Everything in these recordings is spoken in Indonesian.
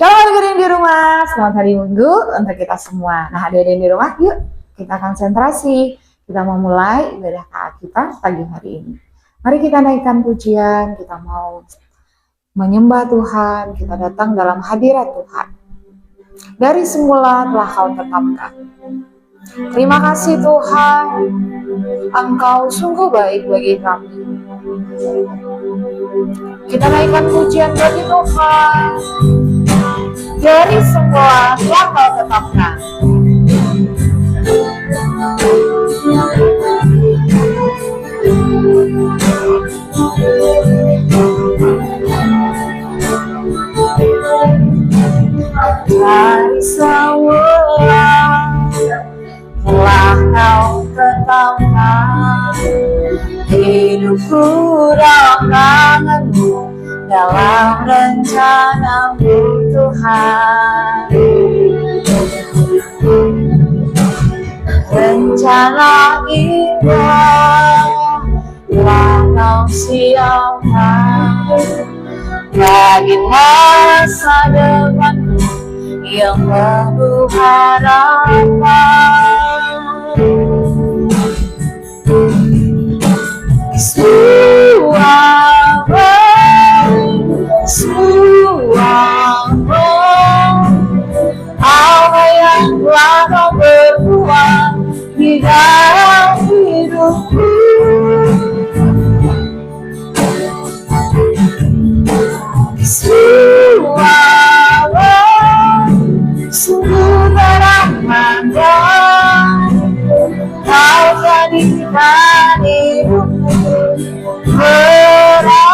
Shalom adik-adik di rumah, selamat hari Minggu untuk kita semua. Nah, adik-adik di rumah, yuk kita konsentrasi. Kita mau mulai ibadah KA kita pagi hari ini. Mari kita naikkan pujian, kita mau menyembah Tuhan, kita datang dalam hadirat Tuhan. Dari semula telah Kau tetapkan. Terima kasih Tuhan, Engkau sungguh baik bagi kami. Kita naikkan pujian bagi Tuhan. Dari semua telah Kau tetapkan. Dari semula telah Kau tetapkan. Hidupku dalam tangan-Mu, dalam rencana-Mu Tuhan. Rencana indah telah Kau siapkan bagi masa depanku yang penuh harapan. Apa yang telah Kau berbuat di dalam hidupku, sungguh terang-terang Kau jadikan hidupku berarti.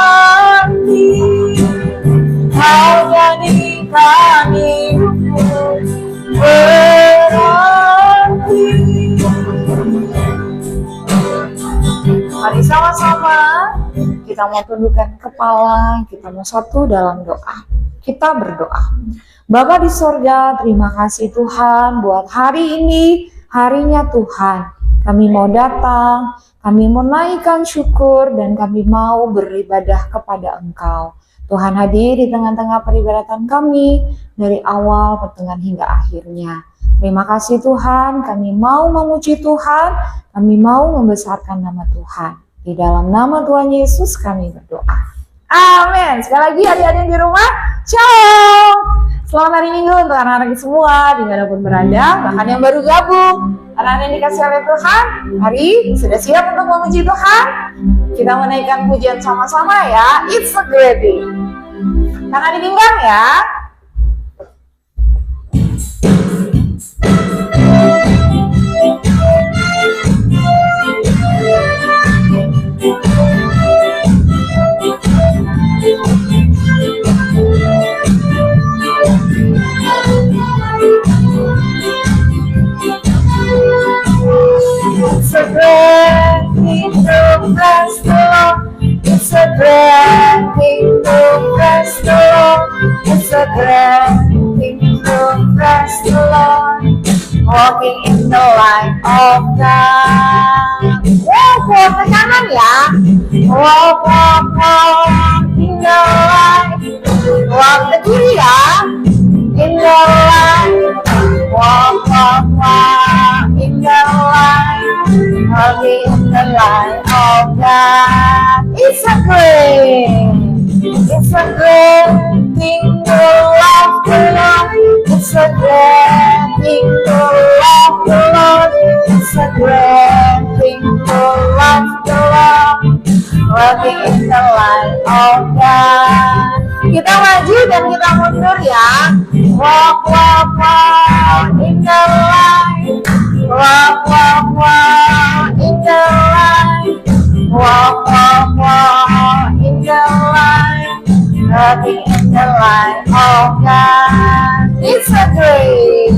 Kau jadikan hidupku berarti. Mari sama-sama kita mau tundukkan kepala, kita mau satu dalam doa. Kita berdoa. Bapa di sorga, terima kasih Tuhan buat hari ini, harinya Tuhan. Kami mau datang, kami mau naikkan syukur, dan kami mau beribadah kepada Engkau. Tuhan hadir di tengah-tengah peribadatan kami, dari awal, pertengahan, hingga akhirnya. Terima kasih Tuhan, kami mau memuji Tuhan, kami mau membesarkan nama Tuhan. Di dalam nama Tuhan Yesus kami berdoa. Amin. Sekali lagi adik-adik di rumah, shalom. Selamat hari Minggu untuk anak-anak semua, dimanapun berada, bahkan yang baru gabung. Anak-anak yang dikasih oleh Tuhan, hari sudah siap untuk memuji Tuhan? Kita menaikkan pujian sama-sama ya. It's a great day. Tangan dipinggang ya. It's a great thing to bless the Lord. It's a great thing to bless the Lord. It's a great thing to bless the Lord. Walking in the light of God. Walk ke kanan ya. Walk, walk, walk in the light. Walk ke kiri ya. In the light. Walk, walk, walk in the light. Walking in the light of God. It's a great thing to love the Lord. It's a great thing to love the Lord. It's a great thing to love the Lord. Walking in the light of God. Kita maju dan kita mundur ya. Walk, walk, walk in the light. Walk, walk, walk in the light. Walk, walk, walk in the light. Walking in the light of God. It's a great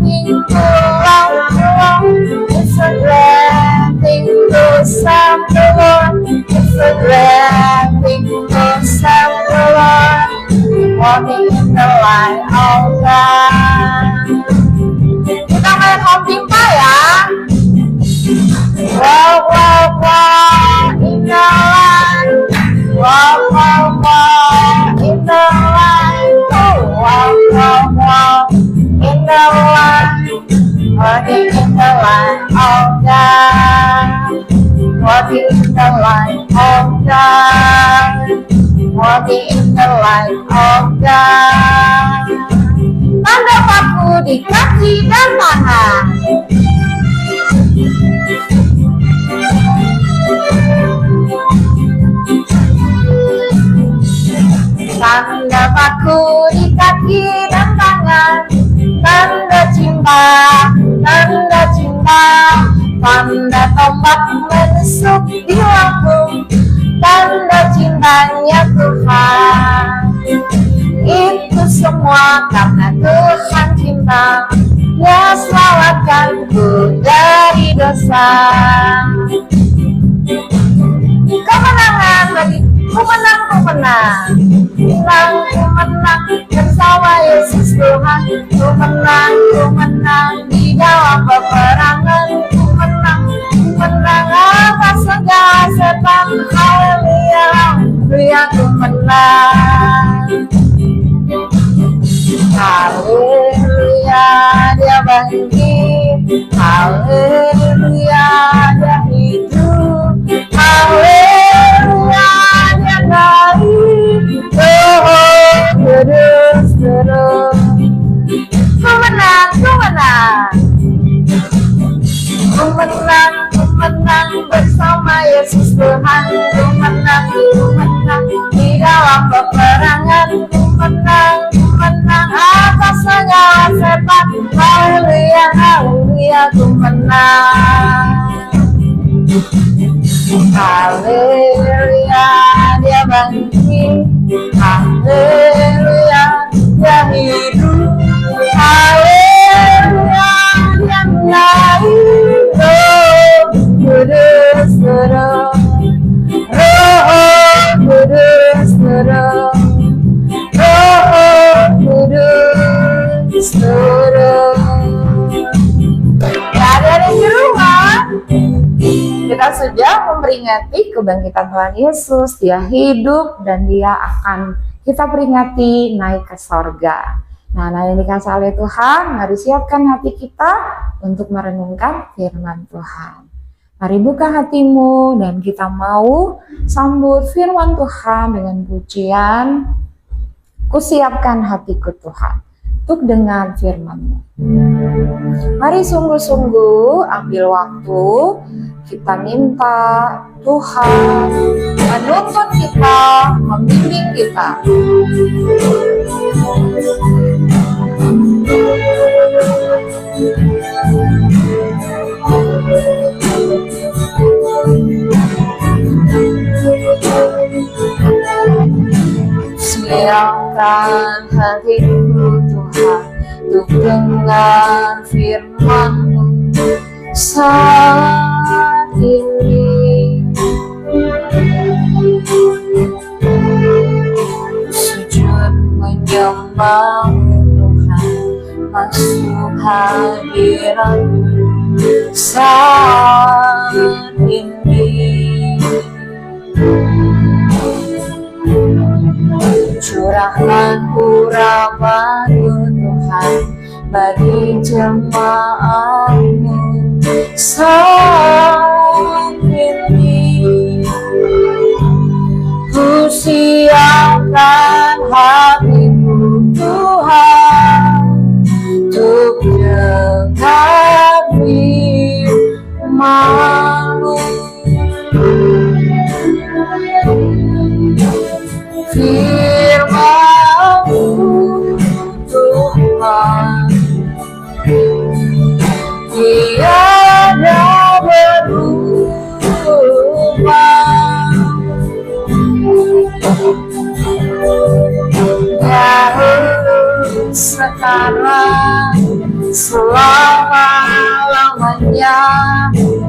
thing to love the Lord. It's a great thing to serve the Lord. It's a great thing to serve the Lord. Walking in the light of God. Kita main home timpa ya. Wow, wow, wow, in the light. Wow, wow. God, walking in the light of God, walking in the light of God. Tanda paku di kaki dan tangan. Tanda paku di kaki dan tangan. Tanda cinta, tanda cinta. Tanda tombak menusuk di lambung. Tanda cintanya Tuhan. Itu semua karena Tuhan cinta. Dia selamatkanku dari dosa. Kemenangan bagiku, ku menang bersama Yesus Tuhan. Ku menang di dalam peperangan. Ku menang atas segala setan. Haleluya, haleluya, ku menang. Haleluya, dia bangkit. Haleluya, dia hidup. Haleluya, dia naik. Terus. Ku menang. Ku menang bersama Yesus Tuhan. Ku menang di dalam peperangan. Ku menang atas segala setan. Haleluya, haleluya, ku menang. Haleluya, dia bangkit. Haleluya, dia hidup. Haleluya, dia naik. Kudus, Roh Kudus, Roh Kudus, Roh. Ya, dari di rumah kita sudah memperingati kebangkitan Tuhan Yesus. Dia hidup dan dia akan kita peringati naik ke sorga. Nah, yang dikasih oleh Tuhan, mari siapkan hati kita untuk merenungkan firman Tuhan. Mari buka hatimu dan kita mau sambut firman Tuhan dengan pujian. Kusiapkan hatiku Tuhan untuk dengar firman-Mu. Mari sungguh-sungguh ambil waktu, kita minta Tuhan menuntun kita, membimbing kita. Siapkan hatiku Tuhan untuk dengar firman-Mu saat ini. Sujud menyembah-Mu Tuhan, masuk hadirat-Mu saat ini. Curahkan urapan-Mu Tuhan bagi jemaat-Mu saat ini. Ku siapkan hatiku Tuhan untuk dengar firman-Mu. Firman-Mu Tuhan, tiada berubah. Dahulu, sekarang, selama-lamanya,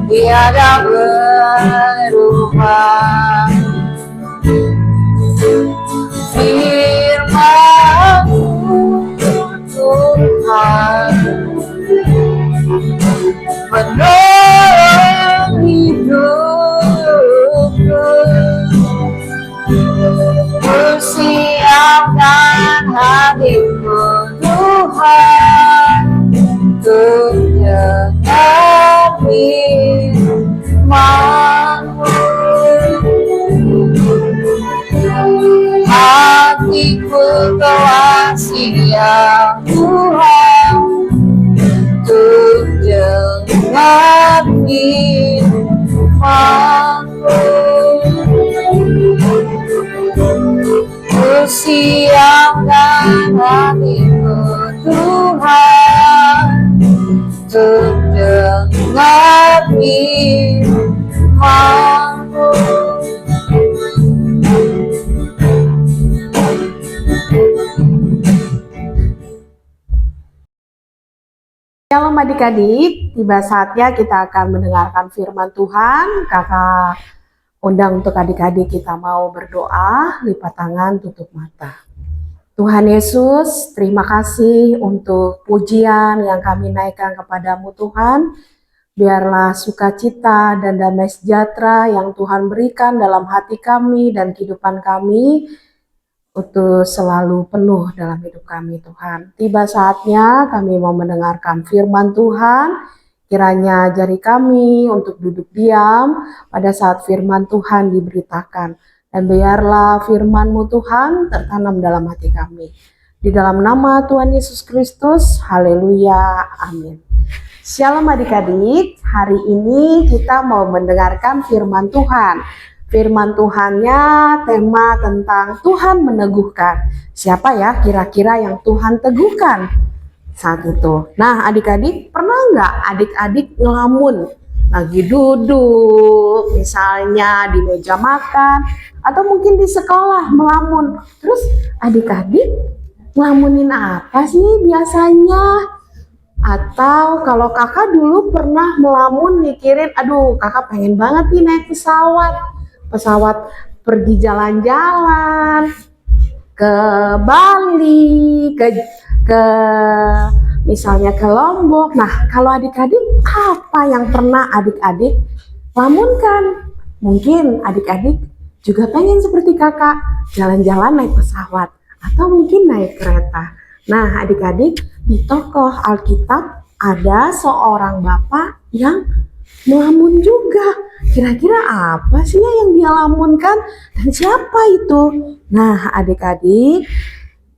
tiada berubah. Firman-Mu Tuhan, menolong hidupku. Ku siapkan hatiku Tuhan untuk dengar firman-Mu. Hatiku telah siap Tuhan untuk dengar firman-Mu. Ku siapkan hatiku Tuhan untuk dengar firman-Mu. Shalom adik-adik, tiba saatnya kita akan mendengarkan firman Tuhan. Kakak undang untuk adik-adik kita mau berdoa, lipat tangan, tutup mata. Tuhan Yesus, terima kasih untuk pujian yang kami naikkan kepadamu Tuhan. Biarlah sukacita dan damai sejahtera yang Tuhan berikan dalam hati kami dan kehidupan kami untuk selalu penuh dalam hidup kami Tuhan. Tiba saatnya kami mau mendengarkan firman Tuhan. Kiranya ajari kami untuk duduk diam pada saat firman Tuhan diberitakan. Dan biarlah firman-Mu Tuhan tertanam dalam hati kami. Di dalam nama Tuhan Yesus Kristus, haleluya, amin. Shalom adik-adik, hari ini kita mau mendengarkan firman Tuhan. Firman Tuhannya tema tentang Tuhan meneguhkan. Siapa ya kira-kira yang Tuhan teguhkan saat itu? Nah adik-adik, pernah nggak adik-adik ngelamun? Lagi duduk, misalnya di meja makan, atau mungkin di sekolah melamun. Terus adik-adik ngelamunin apa sih biasanya? Atau kalau kakak dulu pernah melamun mikirin, aduh kakak pengen banget nih naik pesawat pergi jalan-jalan ke Bali, ke misalnya ke Lombok. Nah, kalau adik-adik apa yang pernah adik-adik lamunkan? Mungkin adik-adik juga pengen seperti kakak, jalan-jalan naik pesawat atau mungkin naik kereta. Nah, adik-adik, di tokoh Alkitab ada seorang bapak yang melamun juga. Kira-kira apa sih yang dia lamunkan dan siapa itu? Nah adik-adik,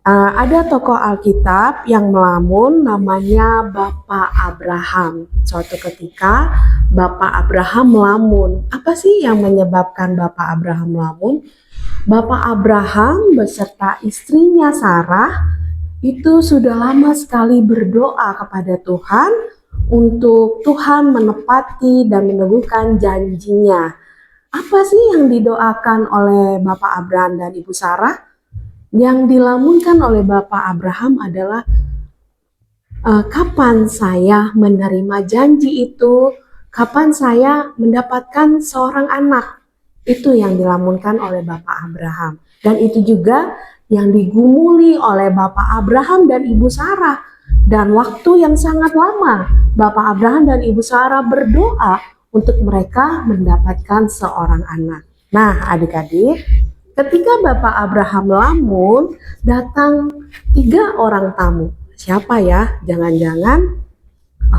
ada tokoh Alkitab yang melamun namanya Bapak Abraham. Suatu ketika Bapak Abraham melamun. Apa sih yang menyebabkan Bapak Abraham melamun? Bapak Abraham beserta istrinya Sarah itu sudah lama sekali berdoa kepada Tuhan untuk Tuhan menepati dan meneguhkan janjinya. Apa sih yang didoakan oleh Bapak Abraham dan Ibu Sarah? Yang dilamunkan oleh Bapak Abraham adalah kapan saya menerima janji itu? Kapan saya mendapatkan seorang anak? Itu yang dilamunkan oleh Bapak Abraham. Dan itu juga yang digumuli oleh Bapak Abraham dan Ibu Sarah. Dan waktu yang sangat lama Bapak Abraham dan Ibu Sarah berdoa untuk mereka mendapatkan seorang anak. Nah adik-adik, ketika Bapak Abraham melamun, datang 3 orang tamu. Siapa ya? Jangan-jangan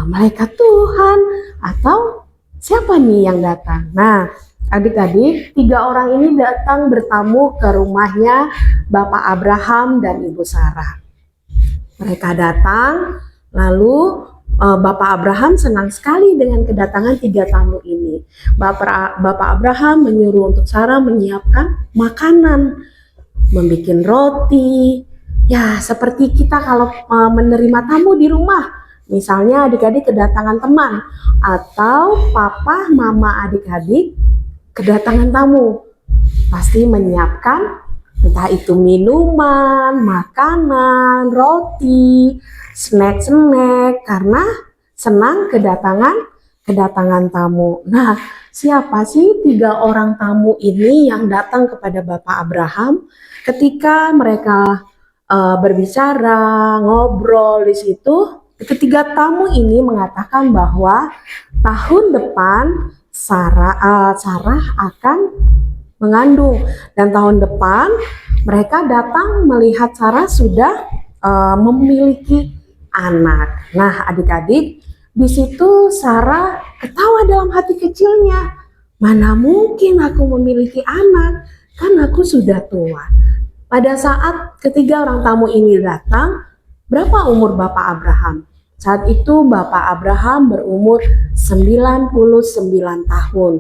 malaikat Tuhan atau siapa nih yang datang? Nah adik-adik, 3 orang ini datang bertamu ke rumahnya Bapak Abraham dan Ibu Sarah. Mereka datang, lalu Bapak Abraham senang sekali dengan kedatangan 3 tamu ini. Bapak Abraham menyuruh untuk Sarah menyiapkan makanan, membuat roti. Ya, seperti kita kalau menerima tamu di rumah. Misalnya adik-adik kedatangan teman, atau papa, mama adik-adik kedatangan tamu. Pasti menyiapkan entah itu minuman, makanan, roti, snack-snack, karena senang kedatangan tamu. Nah, siapa sih 3 orang tamu ini yang datang kepada Bapak Abraham? Ketika mereka berbicara, ngobrol di situ, ketiga tamu ini mengatakan bahwa tahun depan Sarah akan mengandung, dan tahun depan mereka datang melihat Sarah sudah memiliki anak. Nah adik-adik, di situ Sarah ketawa dalam hati kecilnya. Mana mungkin aku memiliki anak, kan aku sudah tua. Pada saat ketiga orang tamu ini datang, berapa umur Bapak Abraham? Saat itu Bapak Abraham berumur 99 tahun.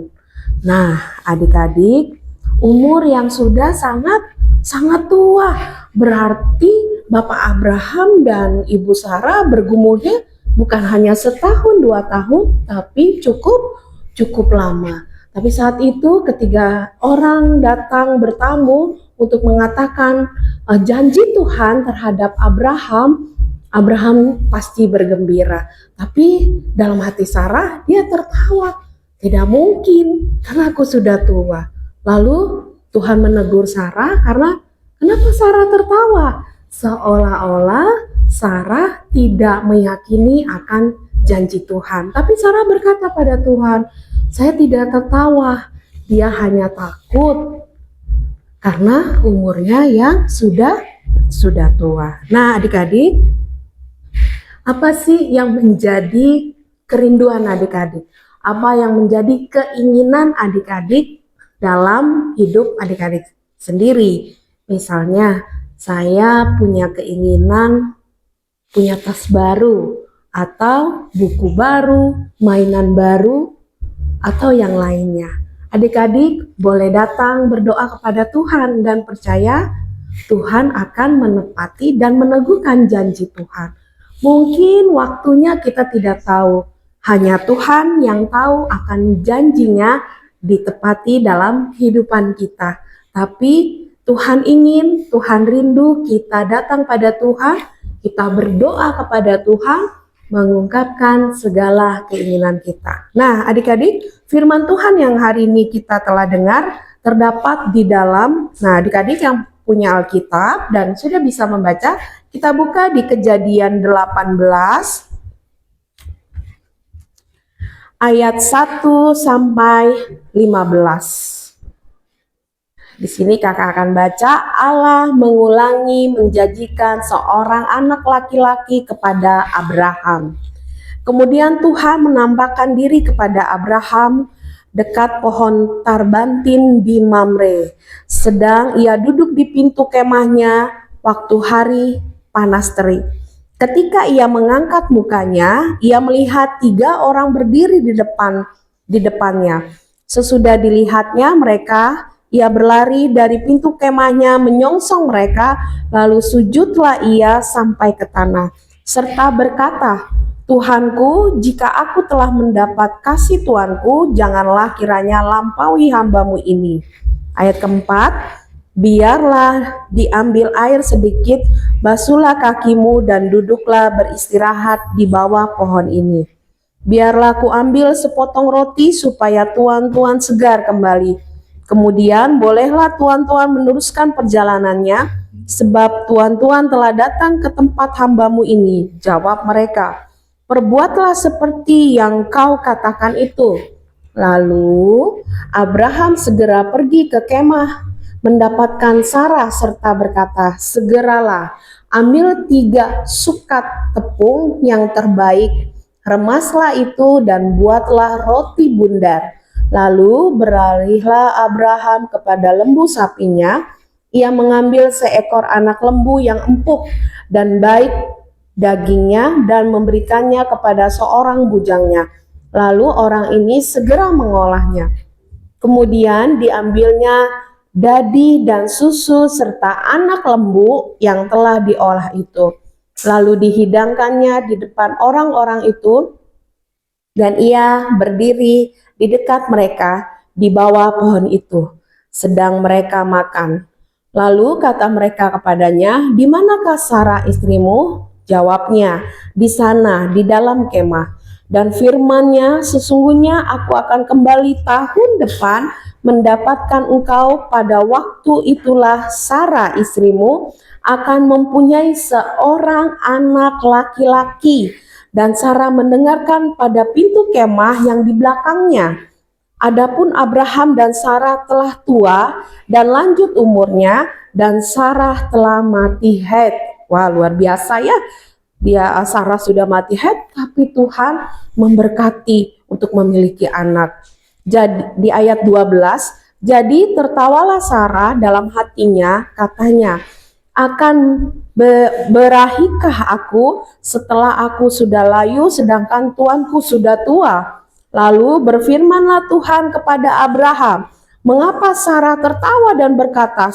Nah, adik-adik, umur yang sudah sangat tua. Berarti Bapak Abraham dan Ibu Sarah bergumulnya bukan hanya setahun 2 tahun, tapi cukup lama. Tapi saat itu ketiga orang datang bertamu untuk mengatakan janji Tuhan terhadap Abraham, Abraham pasti bergembira. Tapi dalam hati Sarah dia tertawa. Tidak mungkin, karena aku sudah tua. Lalu Tuhan menegur Sarah karena kenapa Sarah tertawa? Seolah-olah Sarah tidak meyakini akan janji Tuhan. Tapi Sarah berkata pada Tuhan, saya tidak tertawa, dia hanya takut karena umurnya yang sudah tua. Nah, adik-adik, apa sih yang menjadi kerinduan adik-adik? Apa yang menjadi keinginan adik-adik dalam hidup adik-adik sendiri? Misalnya, saya punya keinginan punya tas baru, atau buku baru, mainan baru, atau yang lainnya. Adik-adik boleh datang berdoa kepada Tuhan dan percaya Tuhan akan menepati dan meneguhkan janji Tuhan. Mungkin waktunya kita tidak tahu, hanya Tuhan yang tahu akan janjinya ditepati dalam kehidupan kita. Tapi Tuhan ingin, Tuhan rindu kita datang pada Tuhan, kita berdoa kepada Tuhan, mengungkapkan segala keinginan kita. Nah, adik-adik, firman Tuhan yang hari ini kita telah dengar terdapat di dalam, nah adik-adik yang punya Alkitab dan sudah bisa membaca, kita buka di Kejadian 18 ayat 1 sampai 15. Di sini kakak akan baca, Allah mengulangi menjanjikan seorang anak laki-laki kepada Abraham. Kemudian Tuhan menampakkan diri kepada Abraham dekat pohon tarbantin di Mamre. Sedang ia duduk di pintu kemahnya waktu hari panas terik. Ketika ia mengangkat mukanya, ia melihat 3 orang berdiri di depannya. Sesudah dilihatnya mereka, ia berlari dari pintu kemahnya menyongsong mereka, lalu sujudlah ia sampai ke tanah, serta berkata, Tuhanku, jika aku telah mendapat kasih Tuanku, janganlah kiranya lampaui hambamu ini. Ayat keempat, biarlah diambil air sedikit, basuhlah kakimu dan duduklah beristirahat di bawah pohon ini. Biarlah ku ambil sepotong roti supaya tuan-tuan segar kembali. Kemudian bolehlah tuan-tuan meneruskan perjalanannya, sebab tuan-tuan telah datang ke tempat hambamu ini. Jawab mereka, perbuatlah seperti yang kau katakan itu. Lalu Abraham segera pergi ke kemah, mendapatkan Sarah serta berkata, segeralah ambil 3 sukat tepung yang terbaik, remaslah itu dan buatlah roti bundar. Lalu beralihlah Abraham kepada lembu sapinya. Ia mengambil seekor anak lembu yang empuk dan baik dagingnya dan memberikannya kepada seorang bujangnya. Lalu orang ini segera mengolahnya. Kemudian diambilnya dadi dan susu serta anak lembu yang telah diolah itu. Lalu dihidangkannya di depan orang-orang itu, dan ia berdiri di dekat mereka di bawah pohon itu, sedang mereka makan. Lalu kata mereka kepadanya, di manakah Sarah istrimu? Jawabnya, di sana, di dalam kemah. Dan firman-Nya, sesungguhnya aku akan kembali tahun depan mendapatkan engkau, pada waktu itulah Sarah istrimu akan mempunyai seorang anak laki-laki. Dan Sarah mendengarkan pada pintu kemah yang di belakangnya. Adapun Abraham dan Sarah telah tua dan lanjut umurnya, dan Sarah telah mati haid. Wah, luar biasa ya. Sarah sudah mati haid, tapi Tuhan memberkati untuk memiliki anak. Di ayat 12, jadi tertawalah Sarah dalam hatinya, katanya, akan berahikah aku setelah aku sudah layu sedangkan tuanku sudah tua? Lalu berfirmanlah Tuhan kepada Abraham, mengapa Sarah tertawa dan berkata,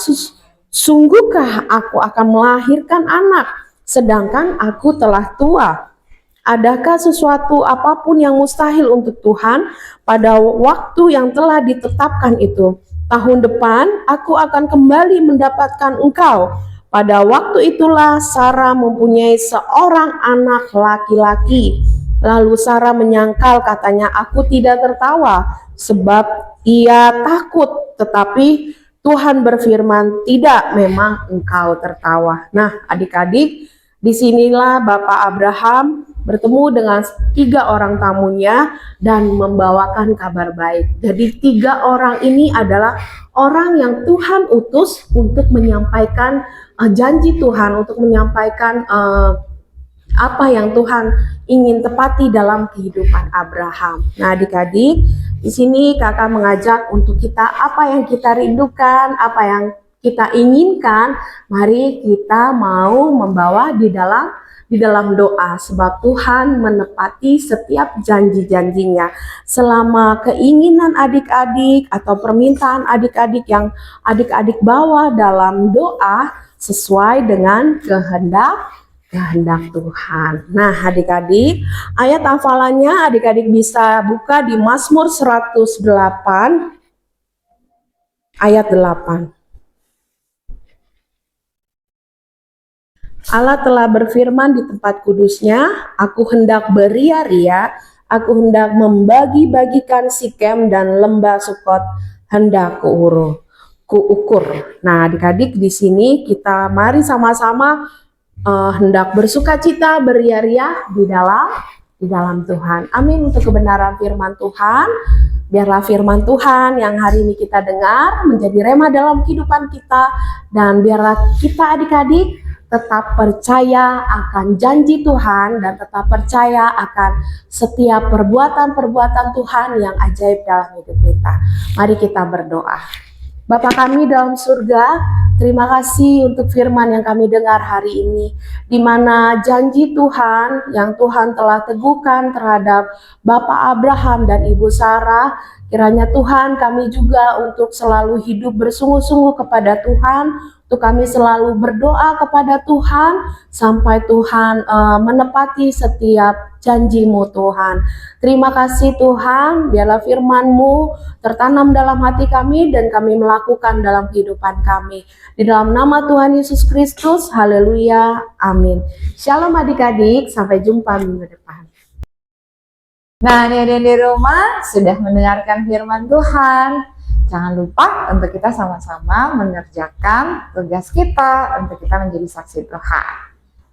sungguhkah aku akan melahirkan anak sedangkan aku telah tua? Adakah sesuatu apapun yang mustahil untuk Tuhan pada waktu yang telah ditetapkan itu? Tahun depan aku akan kembali mendapatkan engkau. Pada waktu itulah Sarah mempunyai seorang anak laki-laki. Lalu Sarah menyangkal, katanya, aku tidak tertawa sebab ia takut. Tetapi Tuhan berfirman, tidak, memang engkau tertawa. Nah, adik-adik, disinilah Bapak Abraham bertemu dengan 3 orang tamunya dan membawakan kabar baik. Jadi 3 orang ini adalah orang yang Tuhan utus untuk menyampaikan janji Tuhan, untuk menyampaikan apa yang Tuhan ingin tepati dalam kehidupan Abraham. Nah, adik-adik, di sini kakak mengajak untuk kita, apa yang kita rindukan, apa yang kita inginkan, mari kita mau membawa di dalam doa, sebab Tuhan menepati setiap janji-janjinya. Selama keinginan adik-adik atau permintaan adik-adik yang adik-adik bawa dalam doa sesuai dengan kehendak Tuhan. Nah, adik-adik, ayat hafalannya adik-adik bisa buka di Mazmur 108 ayat 8. Allah telah berfirman di tempat kudusnya, aku hendak beria-ria, aku hendak membagi-bagikan Sikem dan lembah Sukot, hendak kuukur. Nah, adik-adik, di sini kita mari sama-sama hendak bersukacita, beria-ria di dalam Tuhan. Amin, untuk kebenaran firman Tuhan. Biarlah firman Tuhan yang hari ini kita dengar menjadi rema dalam kehidupan kita, dan biarlah kita adik-adik tetap percaya akan janji Tuhan dan tetap percaya akan setiap perbuatan-perbuatan Tuhan yang ajaib dalam hidup kita. Mari kita berdoa. Bapa kami dalam surga, terima kasih untuk firman yang kami dengar hari ini, di mana janji Tuhan yang Tuhan telah teguhkan terhadap Bapak Abraham dan Ibu Sarah. Kiranya Tuhan, kami juga untuk selalu hidup bersungguh-sungguh kepada Tuhan, untuk kami selalu berdoa kepada Tuhan sampai Tuhan menepati setiap janji-Mu Tuhan. Terima kasih Tuhan, biarlah firman-Mu tertanam dalam hati kami dan kami melakukan dalam kehidupan kami. Di dalam nama Tuhan Yesus Kristus, haleluya, amin. Shalom adik-adik, sampai jumpa minggu depan. Nah, adik-adik di rumah sudah mendengarkan firman Tuhan. Jangan lupa untuk kita sama-sama mengerjakan tugas kita untuk kita menjadi saksi Tuhan.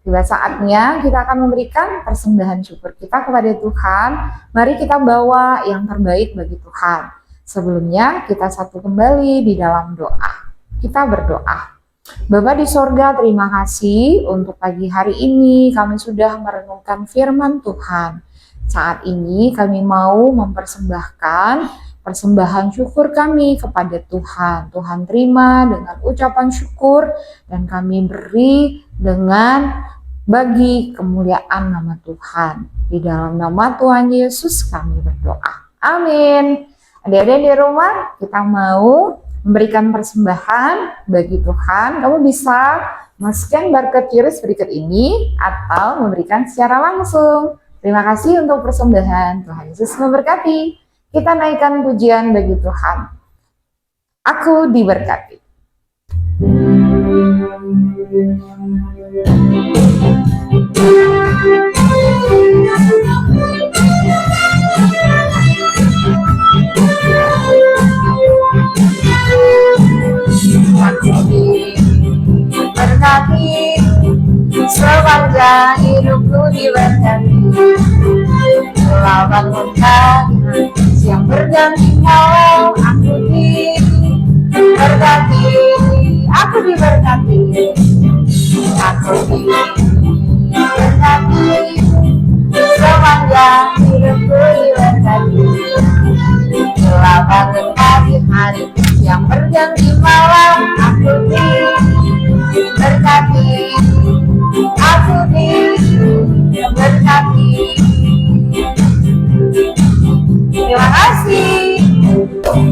Tiba saatnya kita akan memberikan persembahan syukur kita kepada Tuhan. Mari kita bawa yang terbaik bagi Tuhan. Sebelumnya kita satu kembali di dalam doa. Kita berdoa. Bapa di sorga, terima kasih untuk pagi hari ini kami sudah merenungkan firman Tuhan. Saat ini kami mau mempersembahkan persembahan syukur kami kepada Tuhan. Tuhan terima dengan ucapan syukur dan kami beri dengan bagi kemuliaan nama Tuhan. Di dalam nama Tuhan Yesus kami berdoa. Amin. Adik-adik di rumah, kita mau memberikan persembahan bagi Tuhan. Kamu bisa men-scan barcode QRIS berikut ini atau memberikan secara langsung. Terima kasih untuk persembahan. Tuhan Yesus memberkati. Kita naikkan pujian bagi Tuhan. Aku diberkati. Berkati sepanjang hidupku diberkati. Lawan mentah yang berganti mau aku diberkati, aku diberkati, aku diberkati, sepanjang hidupku diberkati. hari yang berganti malam. Aku diberkati, aku diberkati. Terima kasih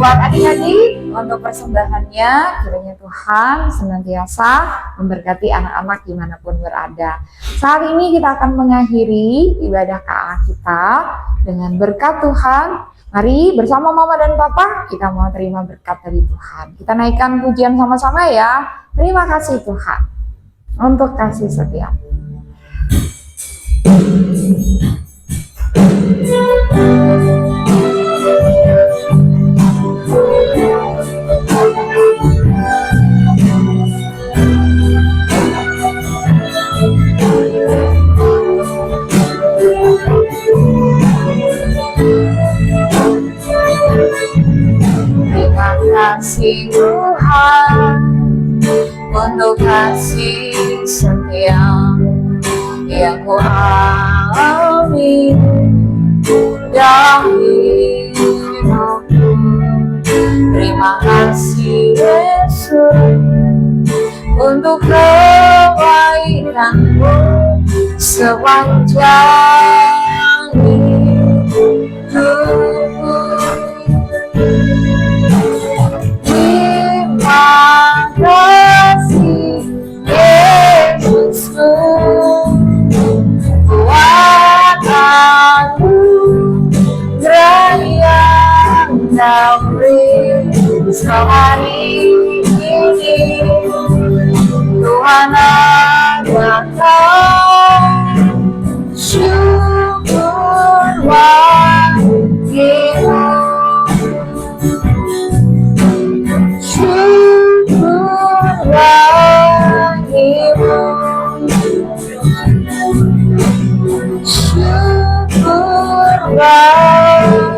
buat adik-adik untuk persembahannya. Kiranya Tuhan senantiasa memberkati anak-anak dimanapun berada. Saat ini kita akan mengakhiri ibadah KA kita dengan berkat Tuhan. Mari bersama Mama dan Papa kita mau terima berkat dari Tuhan. Kita naikkan pujian sama-sama ya. Terima kasih Tuhan untuk kasih setia. Terima kasih Tuhan untuk kasih setia yang ku alami dalam hidupku. Terima kasih Yesus untuk kebaikanmu sepanjang hidupku. Terima kasih Yesusku buat anugerah yang Kau beri sehari ini. Tuhan adakan syukur bagimu. Syukur bagimu. Syukur bagimu.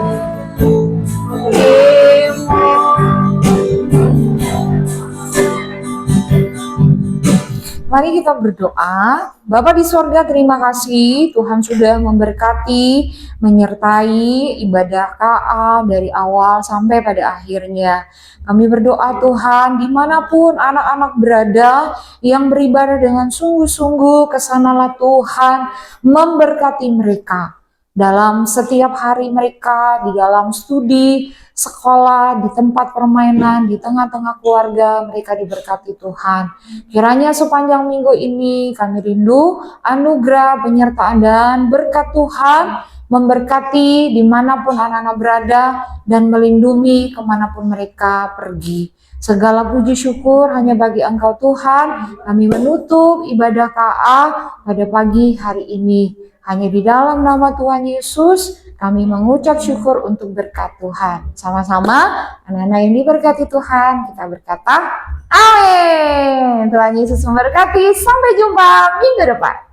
Mari kita berdoa. Bapa di sorga, terima kasih Tuhan sudah memberkati, menyertai ibadah KA dari awal sampai pada akhirnya. Kami berdoa Tuhan, dimanapun anak-anak berada yang beribadah dengan sungguh-sungguh, kesanalah Tuhan memberkati mereka. Dalam setiap hari mereka, di dalam studi, sekolah, di tempat permainan, di tengah-tengah keluarga, mereka diberkati Tuhan. Kiranya sepanjang minggu ini kami rindu anugerah, penyertaan, dan berkat Tuhan memberkati dimanapun anak-anak berada dan melindungi kemanapun mereka pergi. Segala puji syukur hanya bagi Engkau Tuhan. Kami menutup ibadah KA pada pagi hari ini. Hanya di dalam nama Tuhan Yesus kami mengucap syukur untuk berkat Tuhan. Sama-sama anak-anak yang diberkati Tuhan, kita berkata amin. Tuhan Yesus memberkati. Sampai jumpa minggu depan.